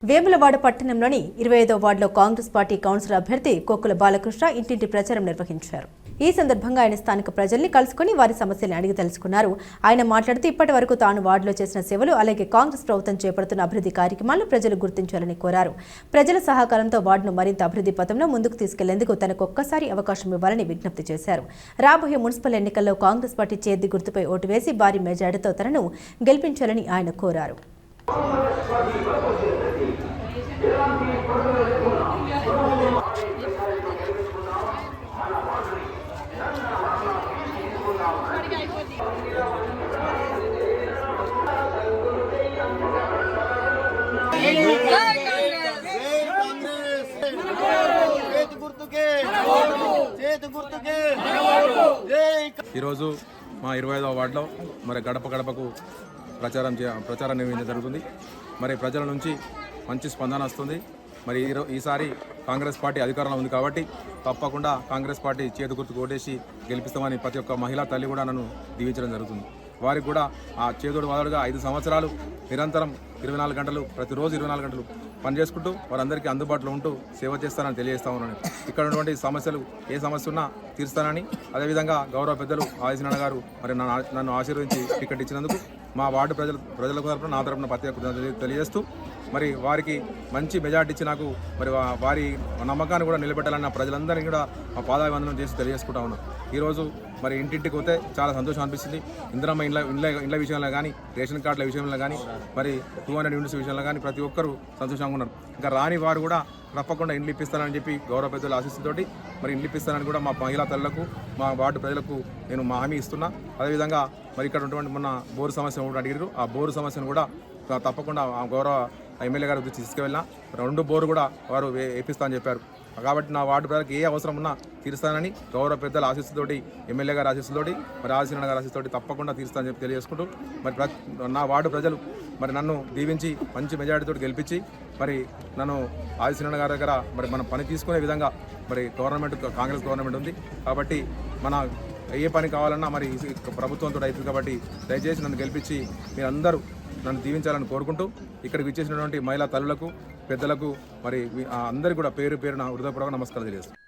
వేములవాడ పట్టణంలోని 25వ వార్డులో Congress party councillor అభ్యర్థి కోకుల బాలకృష్ణ ఇంటింటి ప్రచారం నిర్వహించారు. ఈ సందర్భంగా ఆయన స్థానిక ప్రజల్ని కలుసుకుని వారి సమస్యలను అడిగి తెలుసుకున్నారు. ఆయన మాట్లాడుతూ ఇప్పటి వరకు తాను వార్డులో చేసిన సేవలు అలాగే కాంగ్రెస్ ప్రభుత్వం చేపడుతున్న అభివృద్ధి కార్యక్రమాలను ప్రజలు గుర్తించాలని కోరారు. ప్రజల సహకారంతో వార్డును మరింత అభివృద్ధి పథంలో ముందుకు తీసుకెళ్లేందుకు తనకు ఒక్కసారి అవకాశం ఇవ్వాలని విజ్ఞప్తి చేశారు. రాబోయే మున్సిపల్ ఎన్నికల్లో కాంగ్రెస్ పార్టీ చేతి గుర్తుపై ఓటు వేసి భారీ మెజారిటీతో తనను గెలిపించాలని ఆయన కోరారు. ఈరోజు మా 25వ వార్డులో మరి గడప గడపకు ప్రచారం నిర్వహించడం జరుగుతుంది. మరి ప్రజల నుంచి మంచి స్పందన వస్తుంది. మరి ఈసారి కాంగ్రెస్ పార్టీ అధికారంలో ఉంది కాబట్టి తప్పకుండా కాంగ్రెస్ పార్టీ చేతి గుర్తుకు ఓటేసి గెలిపిస్తామని ప్రతి ఒక్క మహిళా తల్లి కూడా నన్ను దీవించడం జరుగుతుంది. వారికి కూడా ఆ చేదోడు వాదోడుగా 5 సంవత్సరాలు నిరంతరం 24 గంటలు ప్రతిరోజు 24 గంటలు పనిచేసుకుంటూ వారందరికీ అందుబాటులో ఉంటూ సేవ చేస్తానని తెలియజేస్తా ఉన్నాను. ఇక్కడ ఉన్నటువంటి సమస్యలు ఏ సమస్య ఉన్నా తీరుస్తానని, అదేవిధంగా గౌరవ పెద్దలు ఆదిశనారాయణ గారు మరి నన్ను ఆశీర్వదించి టికెట్ ఇచ్చినందుకు మా వార్డు ప్రజల తరపున నా తరపున ప్రత్యేక తెలియజేస్తూ మరి వారికి మంచి మెజార్టీ ఇచ్చి నాకు మరి వారి నమ్మకాన్ని కూడా నిలబెట్టాలని నా ప్రజలందరినీ కూడా మా పాదాభివందనం చేసి తెలియజేసుకుంటా ఉన్నాను. ఈరోజు మరి ఇంటింటికి పోతే చాలా సంతోషం అనిపిస్తుంది. ఇందిరమ్మ ఇండ్ల విషయంలో కానీ, రేషన్ కార్డుల విషయంలో కానీ, మరి 200 యూనిట్స్ విషయంలో కానీ ప్రతి ఒక్కరూ సంతోషంగా ఉన్నారు. ఇంకా రాని వారు కూడా తప్పకుండా ఇండ్లు ఇప్పిస్తానని చెప్పి గౌరవ పెద్దల ఆశీస్సుతోటి మరి ఇండ్లు ఇప్పిస్తానని కూడా మా మహిళా తల్లులకు, మా వార్డు ప్రజలకు నేను మా హామీ ఇస్తున్నా. అదేవిధంగా మరి ఇక్కడ ఉన్నటువంటి మొన్న బోరు సమస్య కూడా అడిగారు. ఆ బోరు సమస్యను కూడా తప్పకుండా గౌరవ ఎమ్మెల్యే గారి గురించి తీసుకువెళ్ళినా 2 బోరు కూడా వారు వేపిస్తామని చెప్పారు. కాబట్టి నా వార్డు ప్రజలకు ఏ అవసరం ఉన్నా తీరుస్తానని గౌరవ పెద్దల ఆశీస్సుతోటి, ఎమ్మెల్యే గారి ఆశీస్సుతోటి, మరి ఆదిశనారాయణ గారి ఆశీస్సుతోటి తప్పకుండా తీరుస్తానని చెప్పి తెలియజేసుకుంటూ మరి నా వార్డు ప్రజలు మరి నన్ను దీవించి మంచి మెజారిటీతో గెలిపించి మరి నన్ను ఆదిశనారాయణ గారి దగ్గర మరి మనం పని తీసుకునే విధంగా మరి కాంగ్రెస్ గవర్నమెంట్ ఉంది కాబట్టి మన ఏ పని కావాలన్నా మరి ప్రభుత్వంతో అవుతుంది కాబట్టి దయచేసి నన్ను గెలిపించి మీరందరూ నన్ను దీవించాలని కోరుకుంటూ ఇక్కడికి విచ్చేసినటువంటి మహిళా తల్లులకు, పెద్దలకు మరి అందరికీ కూడా పేరు పేరున హృదయపూర్వక నమస్కారం తెలియజేస్తాను.